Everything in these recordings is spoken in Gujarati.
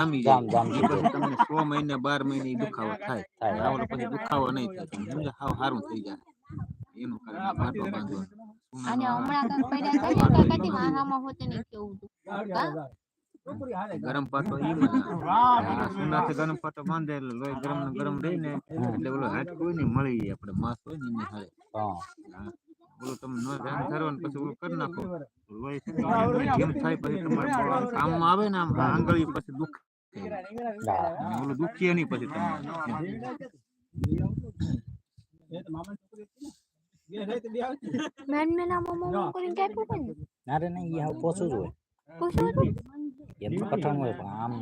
જામી જાય પછી તમને 6 મહિને 12 મહિને દુખાવો થાય ઓલો પછી દુખાવો નહીં થાય સમજો હાવ સારું થઈ જાય એનું કારણ માટો બાંધવાનો અને હમણાં કાંઈ પડ્યા હતા ને કાંઈ માહામાં હોતે નહીં કેવું ગરમ પાટો ઈ સુનાથી ગરમ પાટો બાંધે એટલે લોહી ગરમ ને ગરમ રહીને એટલે ઓલો હાડકું ને મળી જાય આપણે માંસ હોય ને એને હારે ઓલું તમે ન ધ્યાન ધરો ને પછી ઓલું કરી નાખો લોહી જેમ થાય પછી તમારે કામમાં આવે ને આમ આંગળી પછી દુખ ઓલું દુખીએ નહીં પછી તમે મેન મેન આ મોમો કરીને કાપ્યું કોણ નારે નહીં ઈ હાવ પોસું જ હોય એમ કઠણ હોય પણ આમ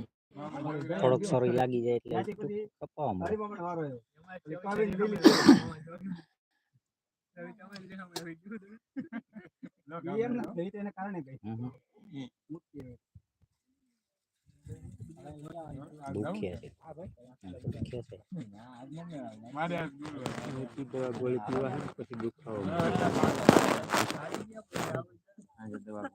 થોડોક સરી લાગી જાય એટલે કપાવા મળે દુખે છે ગોળી પીવા પછી દુખાવો દવા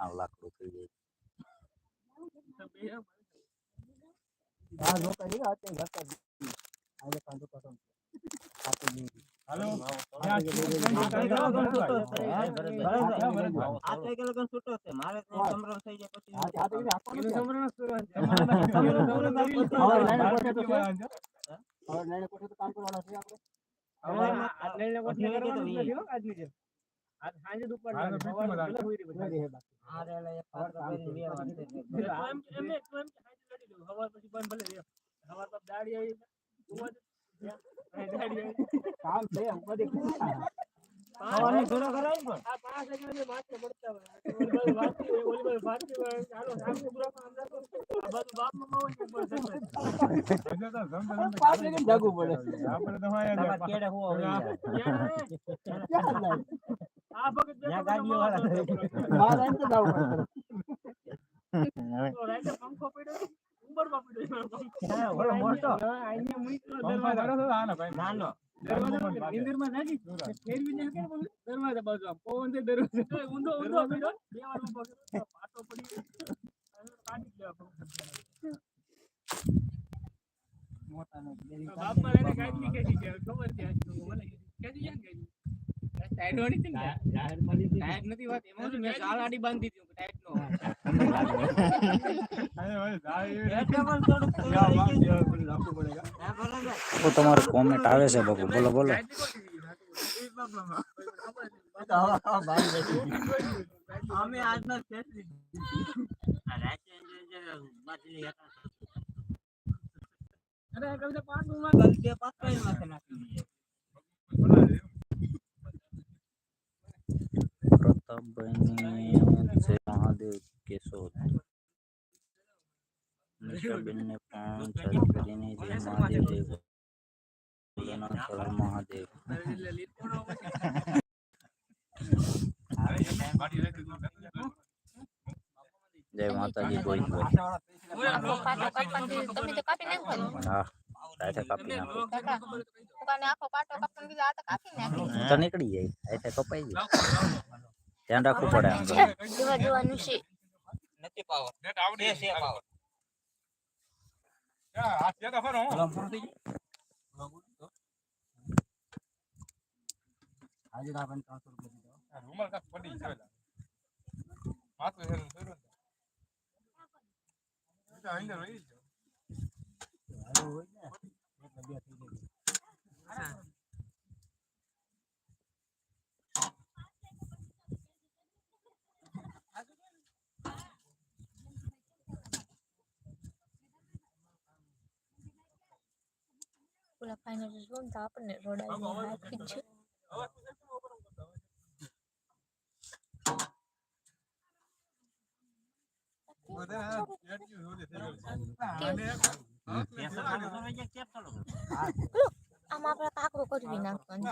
લાકડું થઈ જાય કામ છે ખાવાની થોડો કરાય પણ આ 5 સેકન્ડ માત્ર પડતા હોય ઓલી ભાતી હોય ચાલો સામે પૂરા કામ રાખો આ બધું બાપ માં હોય પણ એટલે તો જમ 5 સેકન્ડ જાગવું પડે આપણે તો હોય કેડે હોવા હોય આ ભગત યા ગાડીઓ વાળા મારા એમ તો જાવું પડે તો રાઈટ પંખો પડ્યો ઉપર માં પડ્યો હા ઓલો મોટો આઈને મુઈતો દરવાજો કરો આનો ભાઈ નાનો દરવાજો ઇન્દર માં નાખી ફેરવી ને કે દરવાજા બાજુ પવન થી દરવાજો ઊંધો ઊંધો પડ્યો બે વાર ઊભો કર્યો પાટો પડી કાઢી લેવા મોટા નો બાપ માં એને ગાડી કેસી છે ખબર છે આજ તો મને કેસી જાય ગાડી ટાઈટ વાળી છે ને જાહેર મળી ટાઈટ નથી વાત એમાં મેં ગાલાડી બાંધી દીધી ટાઈટ નો અરે ભાઈ જાય એટલે પણ થોડું રાખવું પડેગા તો તમારો કોમેન્ટ આવે છે બાપુ બોલો બોલો અમે આજના ફેસલી આ રાતે બાટલી હતા અરે કવિતા પાટું માં ગલતે પાટું માં નાખી પ્રતાપભાઈ જય મહાદેવ કેશોદ નિશાબેન ને પણ ચાલુ કરીને જય મહાદેવ મહાદેવ જય માતાજી કોઈ હા રાતે કાપી નાખો તો નીકળી જાય રાતે કપાઈ જાય ધ્યાન રાખવું પડે આમ જોવાનું છે નથી પાવર નેટ આવડે છે પાવર યા આ છે તો ફરો પૂરું થઈ ગયું આજે દાબન 300 રૂપિયા દીધો રૂમાલ કાક પડી છે માથું હેરું થયું ને તો અંદર રહી છે હાલો હોય ને એક બે થઈ ગઈ ઓલા ફાઇનલ જોન તો આપણને રોડાઈ નાખી છે આમાં આપણે કાકરો કરવી નાખવાનું